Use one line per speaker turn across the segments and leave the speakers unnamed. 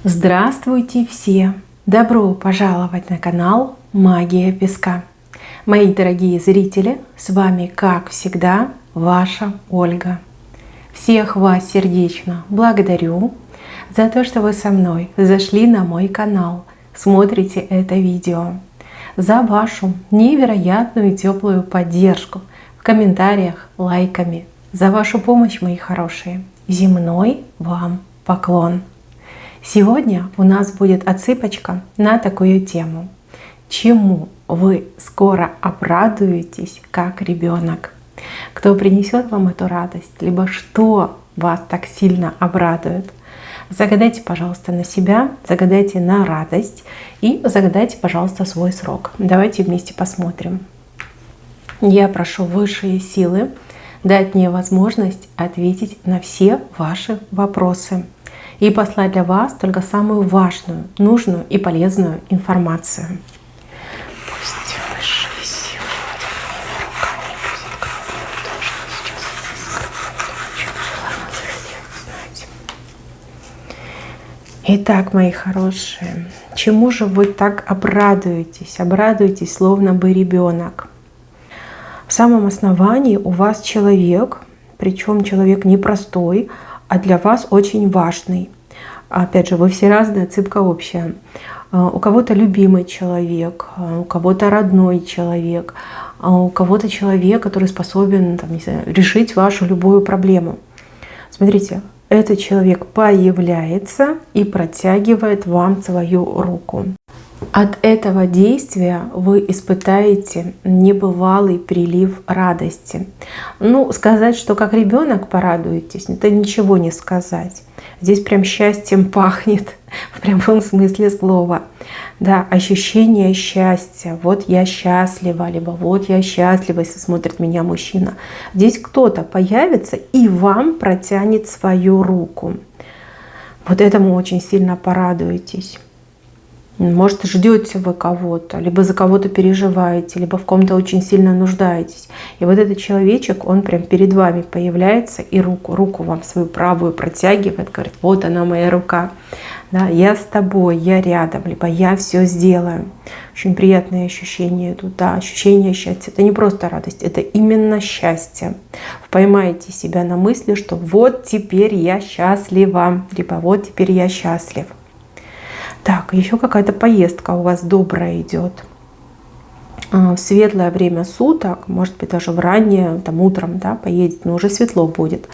Здравствуйте все! Добро пожаловать на канал Магия Песка. Мои дорогие зрители, с вами, как всегда, ваша Ольга. Всех вас сердечно благодарю за то, что вы со мной зашли на мой канал, смотрите это видео, за вашу невероятную теплую поддержку в комментариях, лайками, за вашу помощь, мои хорошие. Земной вам поклон! Сегодня у нас будет отсыпочка на такую тему. Чему вы скоро обрадуетесь как ребенок? Кто принесет вам эту радость? Либо что вас так сильно обрадует? Загадайте, пожалуйста, на себя, загадайте на радость и загадайте, пожалуйста, свой срок. Давайте вместе посмотрим. Я прошу высшие силы дать мне возможность ответить на все ваши вопросы и послать для вас только самую важную, нужную и полезную информацию. Пусть высшие силы моими руками будет говорить. Итак, мои хорошие, чему же вы так обрадуетесь? Обрадуетесь, словно бы ребенок. В самом основании у вас человек, причем человек непростой, а для вас очень важный. Опять же, вы все разные, отсыпка общая. У кого-то любимый человек, у кого-то родной человек, у кого-то человек, который способен, там, не знаю, решить вашу любую проблему. Смотрите, этот человек появляется и протягивает вам свою руку. От этого действия вы испытаете небывалый прилив радости. Ну, сказать, что как ребенок порадуетесь, это ничего не сказать. Здесь прям счастьем пахнет, в прямом смысле слова. Да, ощущение счастья. Вот я счастлива, либо вот я счастлива, если смотрит меня мужчина. Здесь кто-то появится и вам протянет свою руку. Вот этому очень сильно порадуетесь. Может, ждете вы кого-то, либо за кого-то переживаете, либо в ком-то очень сильно нуждаетесь. И вот этот человечек, он прям перед вами появляется и руку вам свою правую протягивает, говорит: вот она моя рука, да, я с тобой, я рядом, либо я все сделаю. Очень приятные ощущения тут, да, ощущение счастья. Это не просто радость, это именно счастье. Вы поймаете себя на мысли, что вот теперь я счастлива, либо вот теперь я счастлив. Так, еще какая-то поездка у вас добрая идет. В светлое время суток, может быть, даже в раннее, там, утром, да, поедете, но уже светло будет.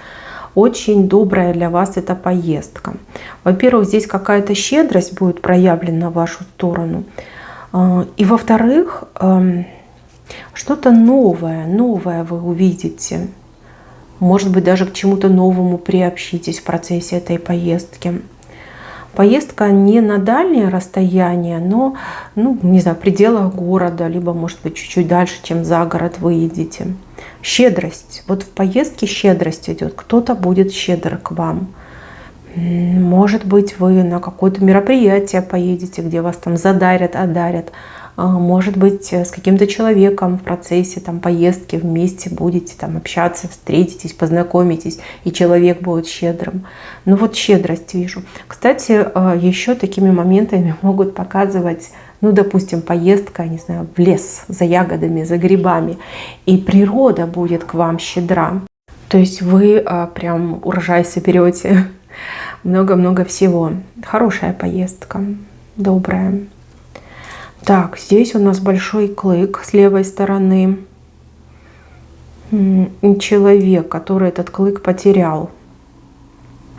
Очень добрая для вас эта поездка. Во-первых, здесь какая-то щедрость будет проявлена в вашу сторону. И во-вторых, что-то новое вы увидите. Может быть, даже к чему-то новому приобщитесь в процессе этой поездки. Поездка не на дальнее расстояние, но, не знаю, в пределах города, либо, может быть, чуть-чуть дальше, чем за город вы едете. Щедрость. Вот в поездке щедрость идет. Кто-то будет щедр к вам. Может быть, вы на какое-то мероприятие поедете, где вас там задарят, одарят. Может быть, с каким-то человеком в процессе там, поездки вместе будете там, общаться, встретитесь, познакомитесь, и человек будет щедрым. Ну вот щедрость вижу. Кстати, еще такими моментами могут показывать, допустим, поездка, не знаю, в лес за ягодами, за грибами, и природа будет к вам щедра. То есть вы прям урожай соберете, много-много всего. Хорошая поездка, добрая. Так, здесь у нас большой клык с левой стороны. Человек, который этот клык потерял.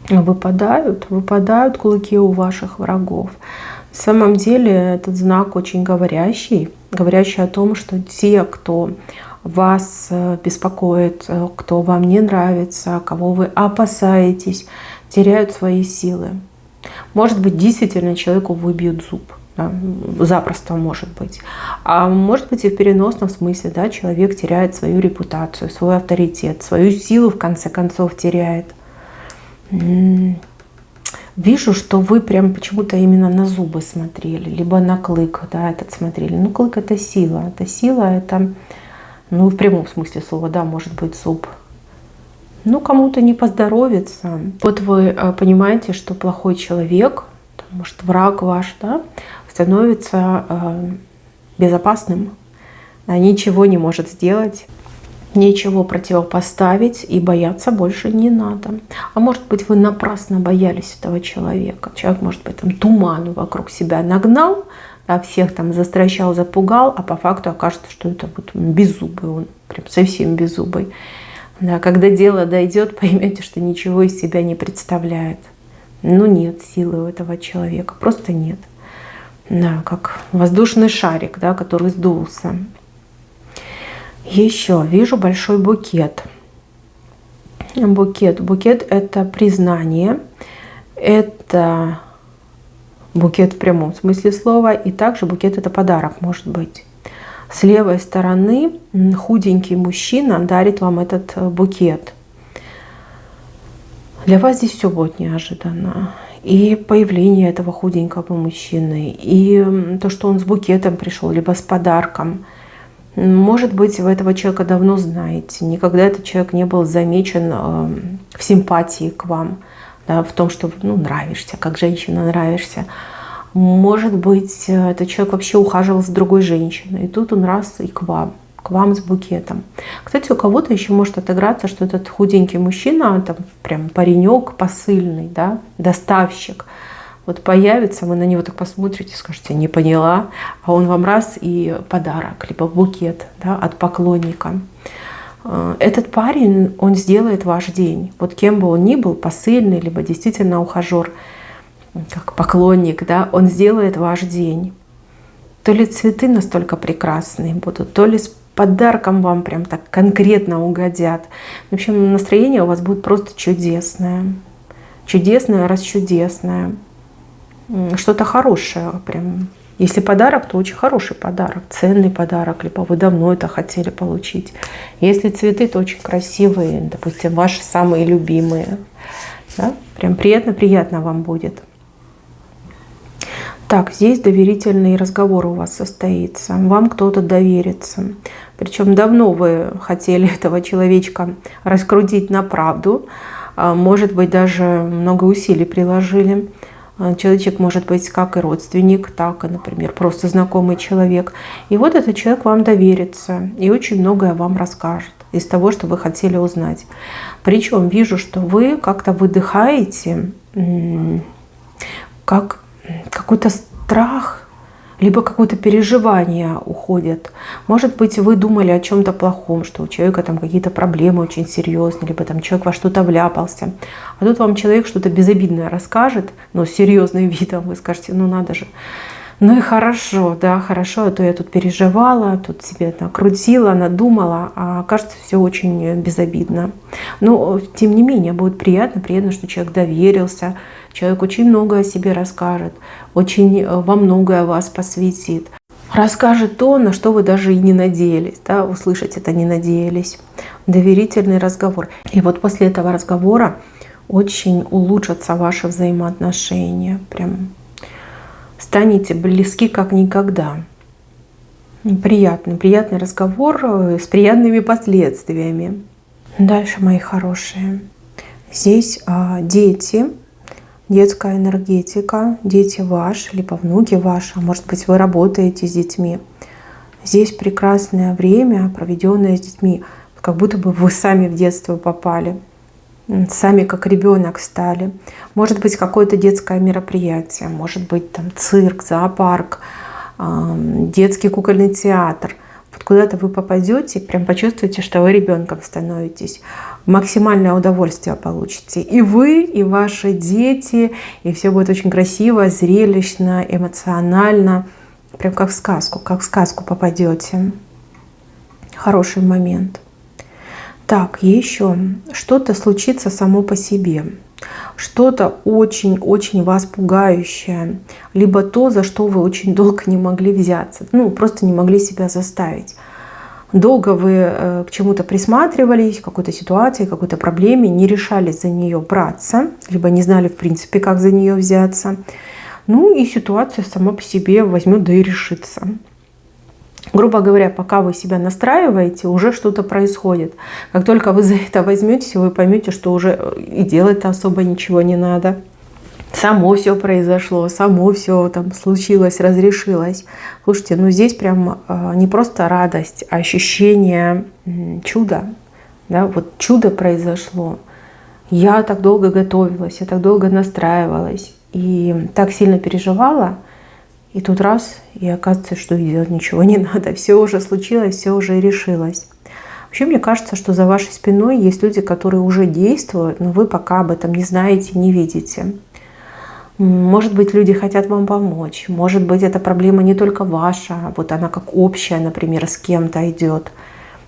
Выпадают клыки у ваших врагов. На самом деле этот знак очень говорящий о том, что те, кто вас беспокоит, кто вам не нравится, кого вы опасаетесь, теряют свои силы. Может быть, действительно человеку выбьют зуб. Запросто может быть. А может быть и в переносном смысле, да, человек теряет свою репутацию, свой авторитет, свою силу в конце концов теряет. Вижу, что вы прям почему-то именно на зубы смотрели, либо на клык, да, этот смотрели. Клык — это сила. Это сила, это, в прямом смысле слова, да, может быть зуб. Кому-то не поздоровится. Вот вы понимаете, что плохой человек, может, враг ваш, да, становится безопасным, ничего не может сделать, ничего противопоставить, и бояться больше не надо. А может быть, вы напрасно боялись этого человека. Человек, может быть, там туман вокруг себя нагнал, да, всех там застращал, запугал, а по факту окажется, что это вот беззубый, он прям совсем беззубый. Да, когда дело дойдет, поймете, что ничего из себя не представляет. Ну нет силы у этого человека, просто нет. Да, как воздушный шарик, да, который сдулся. Еще вижу большой букет. Букет – это признание, это букет в прямом смысле слова, и также букет – это подарок, может быть. С левой стороны худенький мужчина дарит вам этот букет. Для вас здесь все будет неожиданно. И появление этого худенького мужчины, и то, что он с букетом пришел, либо с подарком. Может быть, вы этого человека давно знаете. Никогда этот человек не был замечен в симпатии к вам, да, в том, что нравишься, как женщина нравишься. Может быть, этот человек вообще ухаживал за другой женщиной, и тут он раз и к вам с букетом. Кстати, у кого-то еще может отыграться, что этот худенький мужчина, там прям паренек посыльный, да, доставщик, вот появится, вы на него так посмотрите, скажете, не поняла, а он вам раз и подарок, либо букет, да, от поклонника. Этот парень, он сделает ваш день. Вот кем бы он ни был, посыльный, либо действительно ухажер, как поклонник, да, он сделает ваш день. То ли цветы настолько прекрасные будут, то ли с подарком вам прям так конкретно угодят. В общем, настроение у вас будет просто чудесное. Чудесное, расчудесное. Что-то хорошее прям. Если подарок, то очень хороший подарок, ценный подарок, либо вы давно это хотели получить. Если цветы, то очень красивые, допустим, ваши самые любимые. Да? Прям приятно вам будет. Так, здесь доверительный разговор у вас состоится. Вам кто-то доверится. Причем давно вы хотели этого человечка раскрутить на правду. Может быть, даже много усилий приложили. Человечек может быть как и родственник, так и, например, просто знакомый человек. И вот этот человек вам доверится и очень многое вам расскажет из того, что вы хотели узнать. Причем вижу, что вы как-то выдыхаете, как какой-то страх, либо какое-то переживание уходит. Может быть, вы думали о чем-то плохом, что у человека там какие-то проблемы очень серьезные, либо там человек во что-то вляпался. А тут вам человек что-то безобидное расскажет, но с серьезным видом вы скажете, ну надо же. Ну и хорошо, да, хорошо, а то я тут переживала, тут себе накрутила, надумала, а кажется, все очень безобидно. Но, тем не менее, будет приятно, что человек доверился, человек очень много о себе расскажет, очень во многое вас посвятит. Расскажет то, на что вы даже и не надеялись, да, услышать это не надеялись. Доверительный разговор. И вот после этого разговора очень улучшатся ваши взаимоотношения, прям станете близки как никогда. Приятный разговор с приятными последствиями. Дальше, мои хорошие. Здесь дети, детская энергетика, дети ваши, либо внуки ваши, а может быть, вы работаете с детьми. Здесь прекрасное время, проведенное с детьми, как будто бы вы сами в детство попали. Сами как ребенок стали. Может быть, какое-то детское мероприятие, может быть, там цирк, зоопарк, детский кукольный театр. Вот куда-то вы попадете, прям почувствуете, что вы ребенком становитесь. Максимальное удовольствие получите. И вы, и ваши дети, и все будет очень красиво, зрелищно, эмоционально. Прям как в сказку попадете. Хороший момент. Так, еще что-то случится само по себе. Что-то очень-очень вас пугающее. Либо то, за что вы очень долго не могли взяться. Просто не могли себя заставить. Долго вы к чему-то присматривались, к какой-то ситуации, к какой-то проблеме, не решались за нее браться, либо не знали в принципе, как за нее взяться. И ситуация сама по себе возьмет, да и решится. Грубо говоря, пока вы себя настраиваете, уже что-то происходит. Как только вы за это возьметесь, вы поймете, что уже и делать-то особо ничего не надо. само все произошло, само все там случилось, разрешилось. Слушайте, ну здесь прям не просто радость, а ощущение чуда. Да? Вот чудо произошло. Я так долго готовилась, я так долго настраивалась и так сильно переживала. И тут раз, и оказывается, что делать ничего не надо. Все уже случилось, все уже решилось. Вообще, мне кажется, что за вашей спиной есть люди, которые уже действуют, но вы пока об этом не знаете, не видите. Может быть, люди хотят вам помочь. Может быть, эта проблема не только ваша, вот она как общая, например, с кем-то идет.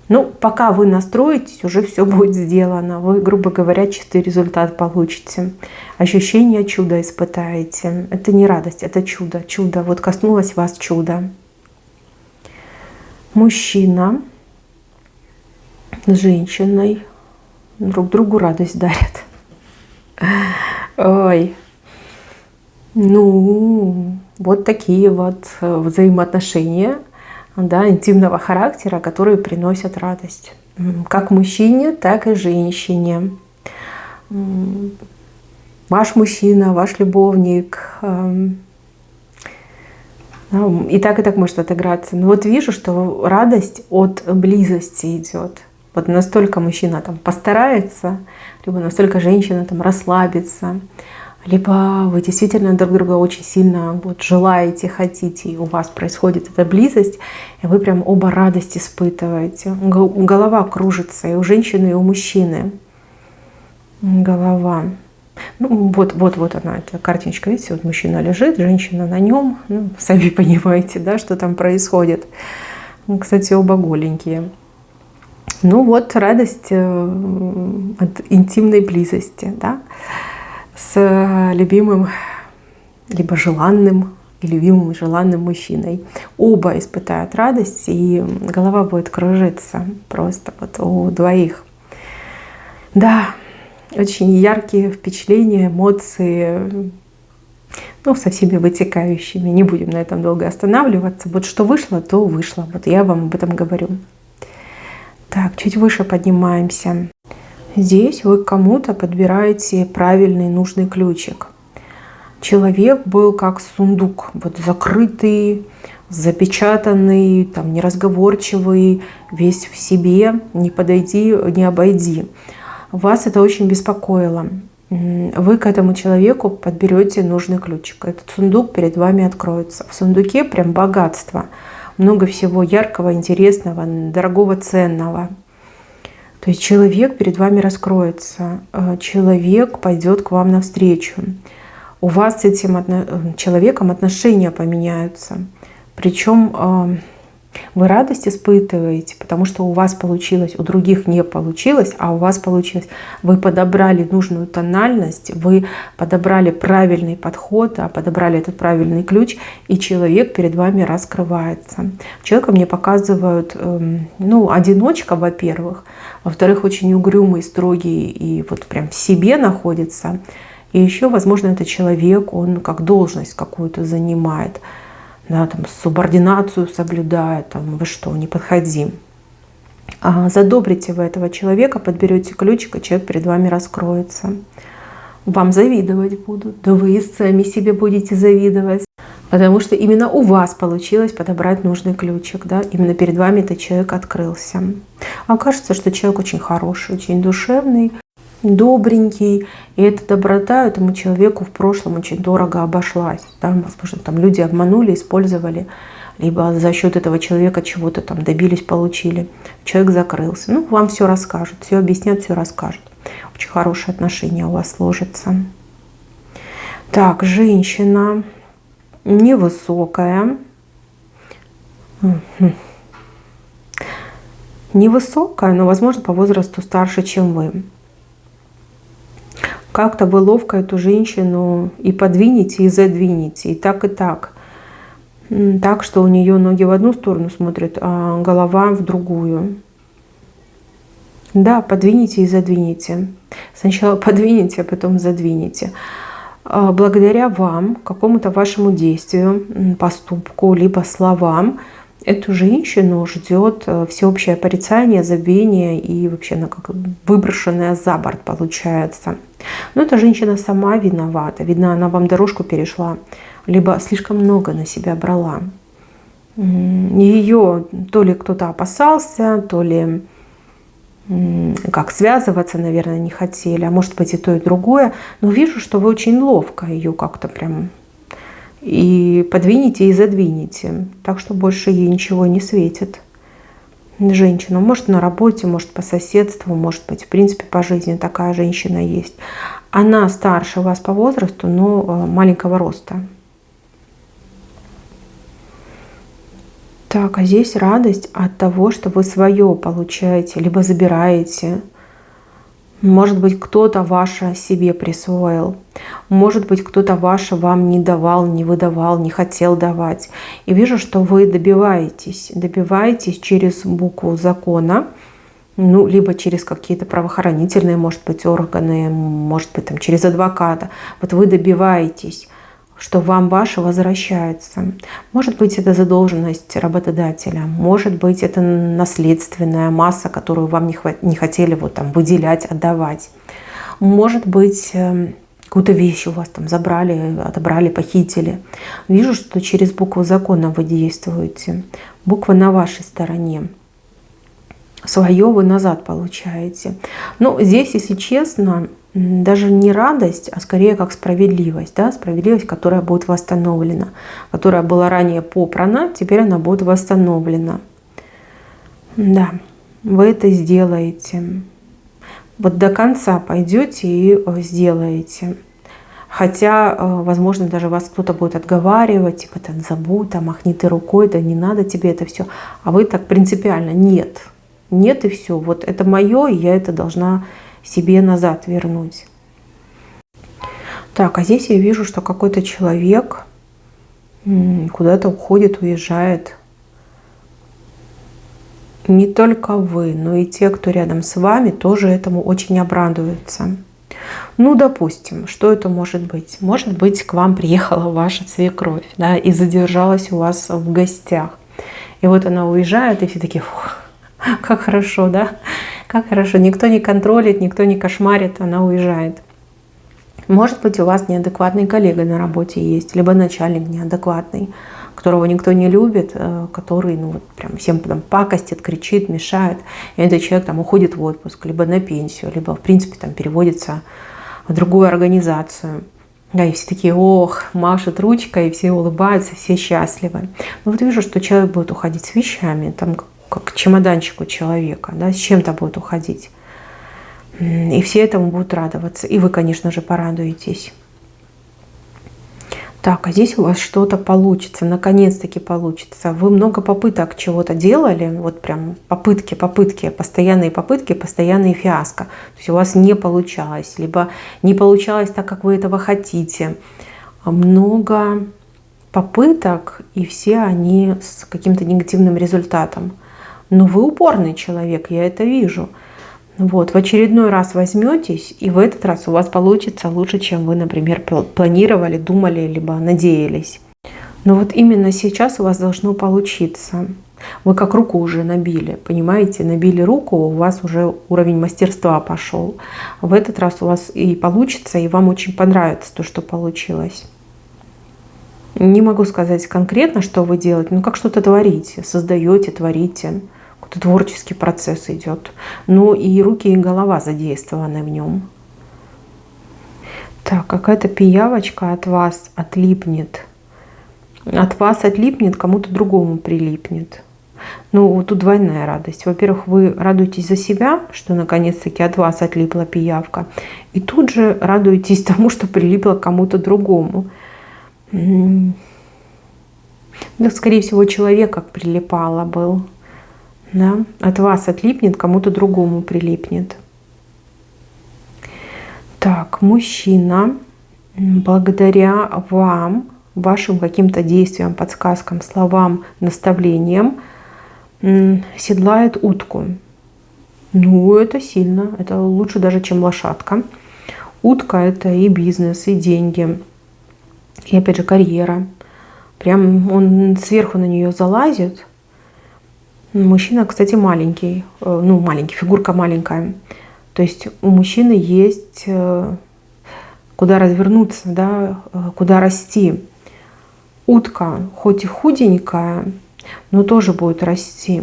Ну, пока вы настроитесь, уже все будет сделано. Вы, грубо говоря, чистый результат получите. Ощущение чуда испытаете. Это не радость, это чудо. Чудо. Вот коснулось вас чудо. Мужчина с женщиной друг другу радость дарят. Ой. Ну, вот такие вот взаимоотношения, да, интимного характера, которые приносят радость. Как мужчине, так и женщине. Ваш мужчина, ваш любовник. И так может отыграться. Но вот вижу, что радость от близости идет. Вот настолько мужчина там постарается, либо настолько женщина там расслабится, либо вы действительно друг друга очень сильно вот желаете, хотите, и у вас происходит эта близость, и вы прям оба радость испытываете. Голова кружится и у женщины, и у мужчины. Голова. Ну, вот она, эта картиночка, видите, вот мужчина лежит, женщина на нем. Ну, сами понимаете, да, что там происходит. Кстати, оба голенькие. Ну вот радость от интимной близости, да, с любимым, либо желанным, и любимым и желанным мужчиной. Оба испытают радость, и голова будет кружиться просто вот у двоих. Да, очень яркие впечатления, эмоции, ну, со всеми вытекающими. Не будем на этом долго останавливаться. Вот что вышло, то вышло. Вот я вам об этом говорю. Так, чуть выше поднимаемся. Здесь вы кому-то подбираете правильный, нужный ключик. Человек был как сундук, вот закрытый, запечатанный, там, неразговорчивый, весь в себе, не подойди, не обойди. Вас это очень беспокоило. Вы к этому человеку подберете нужный ключик. Этот сундук перед вами откроется. В сундуке прям богатство. Много всего яркого, интересного, дорогого, ценного. То есть человек перед вами раскроется. Человек пойдет к вам навстречу. У вас с этим человеком отношения поменяются. Причем вы радость испытываете, потому что у вас получилось, у других не получилось, а у вас получилось. Вы подобрали нужную тональность, вы подобрали правильный подход, подобрали этот правильный ключ, и человек перед вами раскрывается. Человека мне показывают, ну, одиночка, во-первых, во-вторых, очень угрюмый, строгий и вот прям в себе находится. И еще, возможно, этот человек, он как должность какую-то занимает. Да, там, субординацию соблюдает, там, вы что, не подходи. Задобрите вы этого человека, подберете ключик, и человек перед вами раскроется. Вам завидовать будут, да вы и сами себе будете завидовать. Потому что именно у вас получилось подобрать нужный ключик, да, именно перед вами этот человек открылся. Окажется, что человек очень хороший, очень душевный, добренький, и эта доброта этому человеку в прошлом очень дорого обошлась. Да? Возможно, там люди обманули, использовали, либо за счет этого человека чего-то там добились, получили. Человек закрылся. Ну, вам все расскажут, все объяснят, все расскажут. Очень хорошие отношения у вас сложатся. Так, женщина невысокая. Невысокая, но, возможно, по возрасту старше, чем вы. Как-то вы ловко эту женщину и подвинете, и задвинете, и так, и так. Так, что у нее ноги в одну сторону смотрят, а голова в другую. Да, подвинете и задвинете. Сначала подвинете, а потом задвинете. Благодаря вам, какому-то вашему действию, поступку, либо словам, эту женщину ждет всеобщее порицание, забвение и вообще она как выброшенная за борт получается. Но эта женщина сама виновата. Видно, она вам дорожку перешла, либо слишком много на себя брала. Ее то ли кто-то опасался, то ли как связываться, наверное, не хотели, а может быть и то, и другое. Но вижу, что вы очень ловко ее как-то прям и подвинете, и задвинете. Так что больше ей ничего не светит. Женщина, может на работе, может по соседству, может быть, в принципе, по жизни такая женщина есть. Она старше вас по возрасту, но маленького роста. Так, а здесь радость от того, что вы свое получаете, либо забираете. Может быть, кто-то ваше себе присвоил. Может быть, кто-то ваше вам не давал, не выдавал, не хотел давать. И вижу, что вы добиваетесь. Добиваетесь через букву закона, ну, либо через какие-то правоохранительные, может быть, органы, может быть, там, через адвоката. Вот вы добиваетесь, что вам ваше возвращается. Может быть, это задолженность работодателя, может быть, это наследственная масса, которую вам не хотели вот там выделять, отдавать. Может быть, какую-то вещь у вас там забрали, отобрали, похитили. Вижу, что через букву закона вы действуете. Буква на вашей стороне. Свое вы назад получаете. Но здесь, если честно, даже не радость, а скорее как справедливость. Да? Справедливость, которая будет восстановлена. Которая была ранее попрана, теперь она будет восстановлена. Да, вы это сделаете. Вот до конца пойдете и сделаете. Хотя, возможно, даже вас кто-то будет отговаривать, типа, забудь, там, махни ты рукой, да не надо тебе это все. А вы так принципиально: нет. Нет и все. Вот это мое, и я это должна себе назад вернуть. Так, а здесь я вижу, что какой-то человек куда-то уходит, уезжает. Не только вы, но и те, кто рядом с вами, тоже этому очень обрадуются. Ну, допустим, что это может быть? Может быть, к вам приехала ваша свекровь, да, и задержалась у вас в гостях. И вот она уезжает, и все такие: фух, как хорошо, да? Как хорошо. Никто не контролит, никто не кошмарит, она уезжает. Может быть, у вас неадекватный коллега на работе есть, либо начальник неадекватный, которого никто не любит, который, ну, вот прям всем там пакостит, кричит, мешает. И этот человек там уходит в отпуск, либо на пенсию, либо, в принципе, там переводится в другую организацию. Да, и все такие: ох, машут ручкой, и все улыбаются, все счастливы. Но вот вижу, что человек будет уходить с вещами, там как чемоданчик у человека, да, с чем-то будет уходить. И все этому будут радоваться. И вы, конечно же, порадуетесь. Так, а здесь у вас что-то получится, наконец-таки получится. Вы много попыток чего-то делали, вот прям попытки, постоянные фиаско. То есть у вас не получалось, либо не получалось так, как вы этого хотите. Много попыток, и все они с каким-то негативным результатом. Но вы упорный человек, я это вижу. Вот, в очередной раз возьметесь, и в этот раз у вас получится лучше, чем вы, например, планировали, думали, либо надеялись. Но вот именно сейчас у вас должно получиться. Вы как руку уже набили, понимаете? Набили руку, у вас уже уровень мастерства пошел. В этот раз у вас и получится, и вам очень понравится то, что получилось. Не могу сказать конкретно, что вы делаете, но как что-то творите, создаете, творите. Какой-то творческий процесс идет. Ну и руки, и голова задействованы в нем. Так, какая-то пиявочка от вас отлипнет. От вас отлипнет, кому-то другому прилипнет. Ну, вот тут двойная радость. Во-первых, вы радуетесь за себя, что наконец-таки от вас отлипла пиявка. И тут же радуетесь тому, что прилипла кому-то другому. Да, скорее всего, человек как прилипало был. Да? От вас отлипнет, кому-то другому прилипнет. Так, мужчина, благодаря вам, вашим каким-то действиям, подсказкам, словам, наставлениям, седлает утку. Ну, это сильно. Это лучше даже, чем лошадка. Утка — это и бизнес, и деньги, и опять же карьера. Прям он сверху на нее залазит, Мужчина, кстати, маленький, ну, маленький, фигурка маленькая. То есть у мужчины есть куда развернуться, да, куда расти. Утка, хоть и худенькая, но тоже будет расти.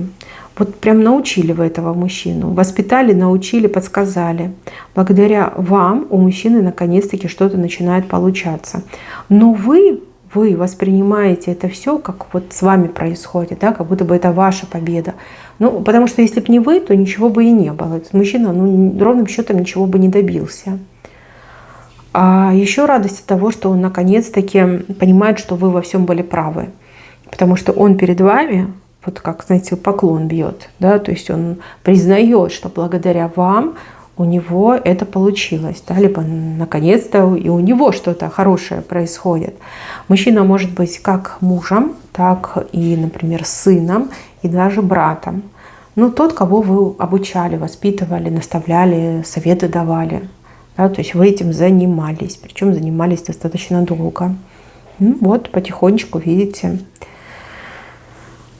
Вот прям научили вы этого мужчину. Воспитали, научили, подсказали. Благодаря вам у мужчины наконец-таки что-то начинает получаться. Но вы воспринимаете это все, как вот с вами происходит, да, как будто бы это ваша победа. Ну, потому что если бы не вы, то ничего бы и не было. Этот мужчина, ну, ровным счетом ничего бы не добился. А еще радость от того, что он наконец-таки понимает, что вы во всем были правы. Потому что он перед вами, вот как, знаете, поклон бьет, да, то есть он признает, что благодаря вам у него это получилось, да, либо наконец-то и у него что-то хорошее происходит. Мужчина может быть как мужем, так и, например, сыном и даже братом. Ну, тот, кого вы обучали, воспитывали, наставляли, советы давали. Да, то есть вы этим занимались, причем занимались достаточно долго. Ну, вот потихонечку, видите,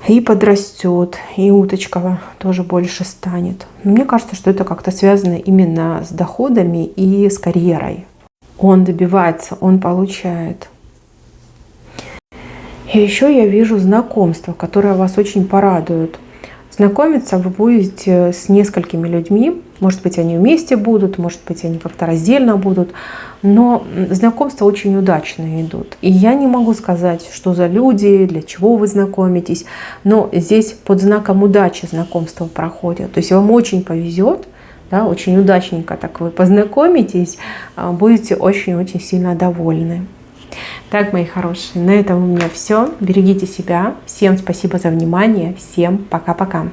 и подрастет, и уточка тоже больше станет. Мне кажется, что это как-то связано именно с доходами и с карьерой. Он добивается, он получает. И еще я вижу знакомства, которые вас очень порадуют. Знакомиться вы будете с несколькими людьми. Может быть, они вместе будут, может быть, они как-то раздельно будут. Но знакомства очень удачные идут. И я не могу сказать, что за люди, для чего вы знакомитесь. Но здесь под знаком удачи знакомства проходят. То есть вам очень повезет, да, очень удачненько так вы познакомитесь, будете очень-очень сильно довольны. Так, мои хорошие, на этом у меня все. Берегите себя. Всем спасибо за внимание. Всем пока-пока.